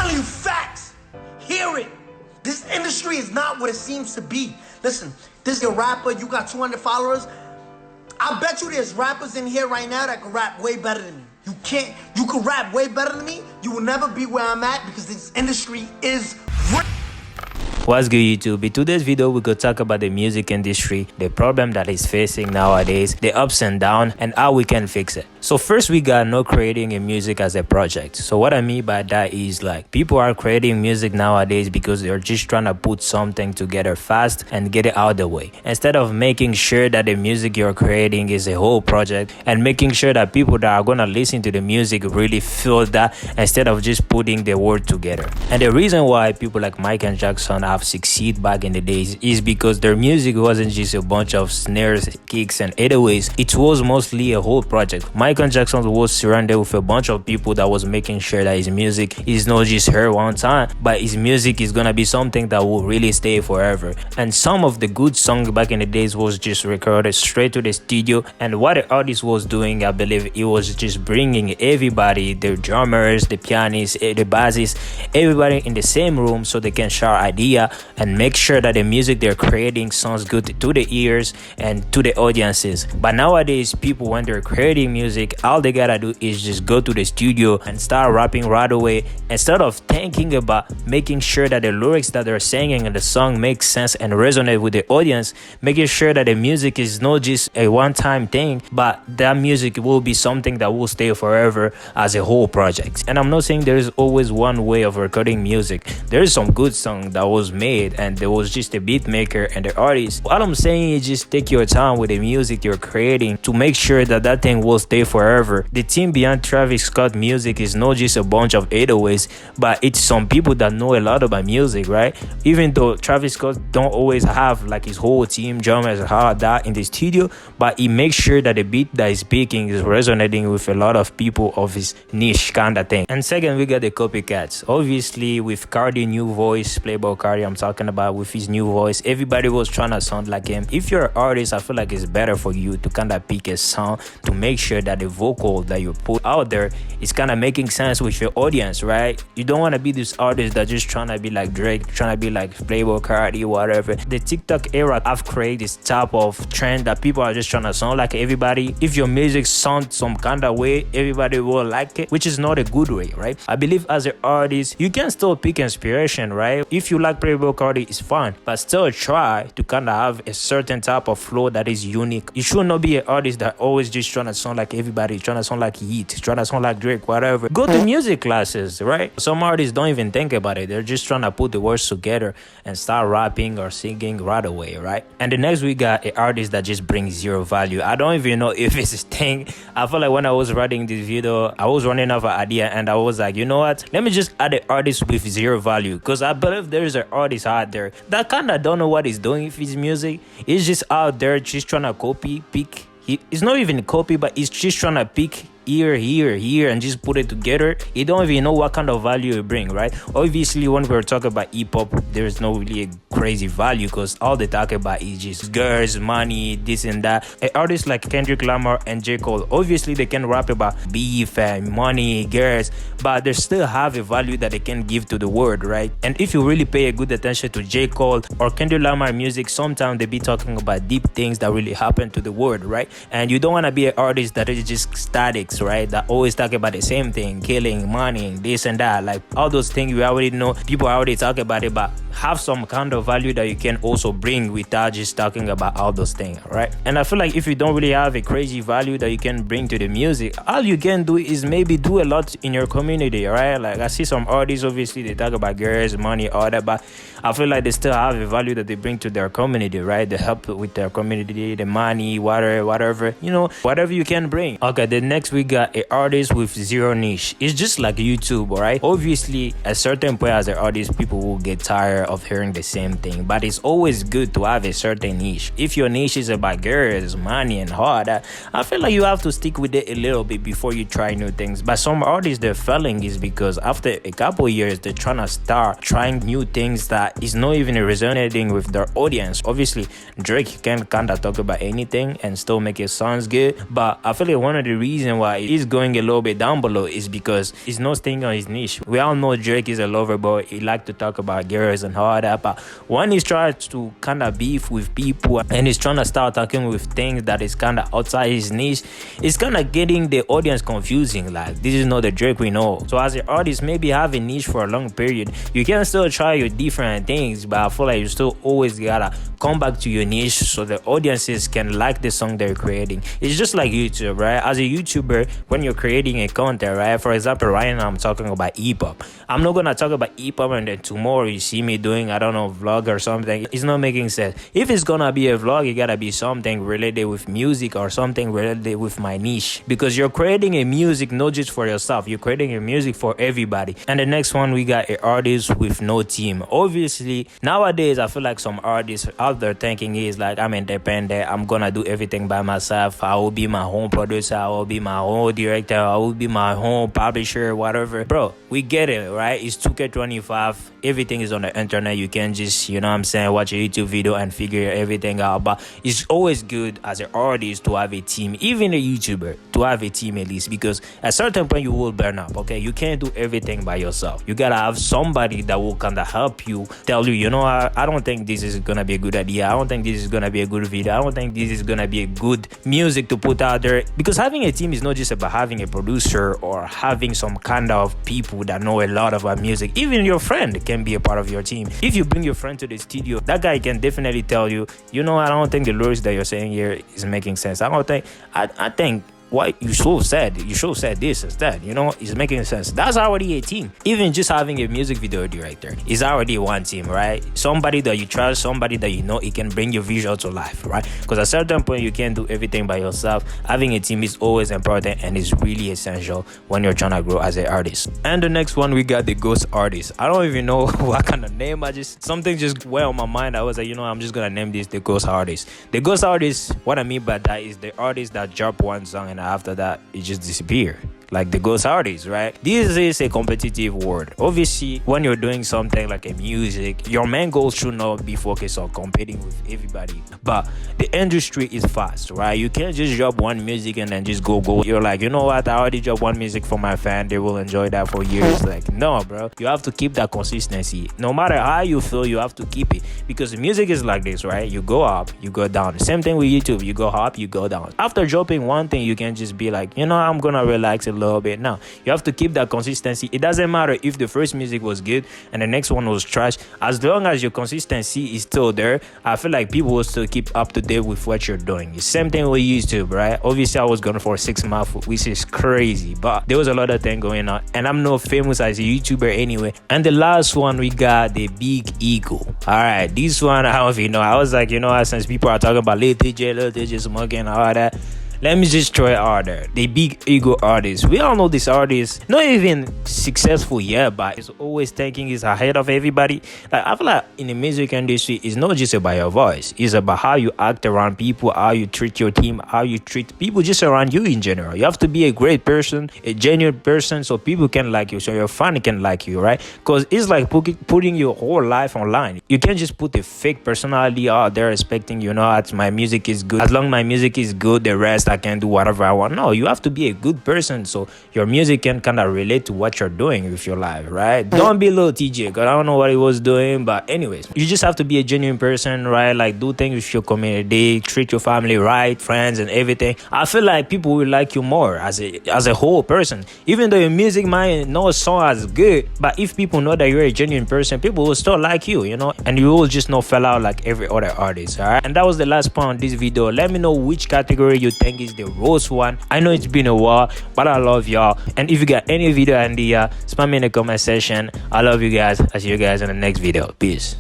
telling you facts. Hear it. This industry is not what it seems to be. Listen, this is a rapper, you got 200 followers. I bet you there's rappers in here right now that can rap way better than me. You can rap way better than me. You will never be where I'm at because this industry is What's good, YouTube? In today's video, we could talk about the music industry, the problem that is facing nowadays, the ups and downs, and how we can fix it. So first, we got no creating a music as a project. So what I mean by that is like people are creating music nowadays because they're just trying to put something together fast and get it out of the way. Instead of making sure that the music you're creating is a whole project and making sure that people that are going to listen to the music really feel that instead of just putting the word together. And the reason why people like Mike and Jackson have succeed back in the days is because their music wasn't just a bunch of snares, kicks, and 808s. It was mostly a whole project. Michael Jackson was surrounded with a bunch of people that was making sure that his music is not just heard one time, but his music is gonna be something that will really stay forever. And some of the good songs back in the days was just recorded straight to the studio, and what the artist was doing, I believe it was just bringing everybody, the drummers, the pianists, the bassists, everybody in the same room so they can share idea and make sure that the music they're creating sounds good to the ears and to the audiences. But nowadays, people, when they're creating music, all they gotta do is just go to the studio and start rapping right away instead of thinking about making sure that the lyrics that they're singing in the song make sense and resonate with the audience, making sure that the music is not just a one-time thing, but that music will be something that will stay forever as a whole project. And I'm not saying there is always one way of recording music. There is some good song that was made and there was just a beat maker and the artist. What I'm saying is just take your time with the music you're creating to make sure that that thing will stay forever. The team behind Travis Scott music is not just a bunch of 808s, but it's some people that know a lot about music, right? Even though Travis Scott don't always have like his whole team, drummers, all that in the studio, but he makes sure that the beat that he's picking is resonating with a lot of people of his niche kind of thing. And second, we got the copycats. Obviously, with Cardi's new voice, Plaqueboy Cardi, I'm talking about, with his new voice, everybody was trying to sound like him. If you're an artist, I feel like it's better for you to kind of pick a sound to make sure that the vocal that you put out there is kind of making sense with your audience, right? You don't want to be this artist that just trying to be like Drake, trying to be like Plaqueboy Cardi, whatever. The TikTok era have created this type of trend that people are just trying to sound like everybody. If your music sounds some kind of way, everybody will like it, which is not a good way, right? I believe as an artist, you can still pick inspiration, right? If you like Plaqueboy Cardi, it's fine, but still try to kind of have a certain type of flow that is unique. You should not be an artist that always just trying to sound like everybody, trying to sound like Yeet, trying to sound like Drake, whatever. Go to music classes, right? Some artists don't even think about it. They're just trying to put the words together and start rapping or singing right away, right? And the next we got an artist that just brings zero value. I don't even know if it's a thing. I feel like when I was writing this video, I was running out of an idea and I was like, you know what? Let me just add an artist with zero value, because I believe there is an artist out there that kind of don't know what he's doing with his music. He's just out there just trying to copy, pick. It's not even a copy, but he's just trying to pick here and just put it together. You don't even know what kind of value you bring, right? Obviously, when we're talking about hip-hop, there's no really a crazy value because all they talk about is just girls, money, this and that. An artist like Kendrick Lamar and J. Cole, obviously they can rap about beef and money, girls, but they still have a value that they can give to the world, right? And if you really pay a good attention to J. Cole or Kendrick Lamar music, sometimes they be talking about deep things that really happen to the world, right? And you don't want to be an artist that is just static, right? That always talk about the same thing, killing, money, this and that, like all those things we already know, people already talk about it, but have some kind of value that you can also bring without just talking about all those things, right? And I feel like if you don't really have a crazy value that you can bring to the music, all you can do is maybe do a lot in your community, right? Like I see some artists, obviously they talk about girls, money, all that, but I feel like they still have a value that they bring to their community, right? They help with their community, the money, whatever, you know, whatever you can bring. Okay, the next we got an artist with zero niche. It's just like YouTube, right? Obviously, at certain point as an artist, people will get tired of hearing the same thing, but it's always good to have a certain niche. If your niche is about girls, money, and hard, I feel like you have to stick with it a little bit before you try new things. But some artists, they're failing is because after a couple years, they're trying to start trying new things that is not even resonating with their audience. Obviously, Drake can kind of talk about anything and still make it sounds good, but I feel like one of the reasons why he's going a little bit down below is because he's not staying on his niche. We all know Drake is a lover boy. He like to talk about girls and all that, but when he's trying to kind of beef with people and he's trying to start talking with things that is kind of outside his niche, it's kind of getting the audience confusing. Like, this is not the Drake we know. So as an artist, maybe have a niche for a long period, you can still try your different things, but I feel like you still always gotta come back to your niche so the audiences can like the song they're creating. It's just like YouTube, right? As a YouTuber, when you're creating a content, right? For example, right now I'm talking about hip-hop. I'm not gonna talk about hip-hop and then tomorrow you see me doing, I don't know, vlog or something. It's not making sense. If it's gonna be a vlog, it gotta be something related with music or something related with my niche, because you're creating a music not just for yourself, you're creating a music for everybody. And the next one, we got an artist with no team. Obviously, nowadays I feel like some artists out there thinking is like, I'm independent, I'm gonna do everything by myself, I will be my own producer, I will be my own director, I will be my own publisher, whatever. Bro, we get it, right? It's 2K25, everything is on the internet. You can just, you know what I'm saying, watch a YouTube video and figure everything out. But it's always good as an artist to have a team, even a YouTuber, to have a team at least, because at a certain point you will burn up, okay? You can't do everything by yourself. You gotta have somebody that will kind of help you, tell you, you know, I don't think this is gonna be a good idea, I don't think this is gonna be a good video, I don't think this is gonna be a good music to put out there. Because having a team is not just about having a producer or having some kind of people that know a lot about music. Even your friend can be a part of your team. If you bring your friend to the studio, that guy can definitely tell you, you know, I don't think the lyrics that you're saying here is making sense. I think what you should have said this instead, you know, it's making sense. That's already a team. Even just having a music video director is already one team, right? Somebody that you trust, somebody that you know it can bring your visual to life, right? Because at a certain point you can't do everything by yourself. Having a team is always important and is really essential when you're trying to grow as an artist. And the next one, we got the ghost artist. I don't even know what kind of name, something just went on my mind. I was like, you know, I'm just gonna name this the ghost artist. The ghost artist, what I mean by that is the artist that drop one song and after that it just disappear, like the ghost artists, right? This is a competitive world. Obviously, when you're doing something like a music, your main goal should not be focused on competing with everybody, but the industry is fast, right? You can't just drop one music and then just go. You're like, you know what, I already dropped one music for my fan, they will enjoy that for years. Like, no, bro, you have to keep that consistency. No matter how you feel, you have to keep it, because music is like this, right? You go up, you go down. Same thing with YouTube, you go up, you go down. After dropping one thing, you can just be like, you know, I'm gonna relax a little bit. Now you have to keep that consistency. It doesn't matter if the first music was good and the next one was trash, as long as your consistency is still there. I feel like people will still keep up to date with what you're doing. The same thing with YouTube, right? Obviously I was gone for 6 months, which is crazy, but there was a lot of things going on and I'm not famous as a YouTuber anyway. And the last one, we got the big ego. All right, this one, I don't know if you know, I was like, you know, since people are talking about little DJ smoking and all that, let me just throw it out there. The big ego artist. We all know this artist, not even successful yet, but it's always thinking he's ahead of everybody. Like, I feel like in the music industry, it's not just about your voice. It's about how you act around people, how you treat your team, how you treat people just around you in general. You have to be a great person, a genuine person, so people can like you, so your fan can like you, right? Because it's like putting your whole life online. You can't just put a fake personality out there expecting, you know, my music is good. As long as my music is good, the rest I can do whatever I want. No, you have to be a good person so your music can kind of relate to what you're doing with your life, right? Don't be little TJ, because I don't know what he was doing, but anyways, you just have to be a genuine person, right? Like, do things with your community, treat your family right, friends and everything. I feel like people will like you more as a whole person. Even though your music might not sound as good, but if people know that you're a genuine person, people will still like you, you know, and you will just not fell out like every other artist. All right, and that was the last point on this video. Let me know which category you think is the roast one. I know it's been a while, but I love y'all, and if you got any video idea, spam me in the comment section. I love you guys. I'll see you guys in the next video. Peace.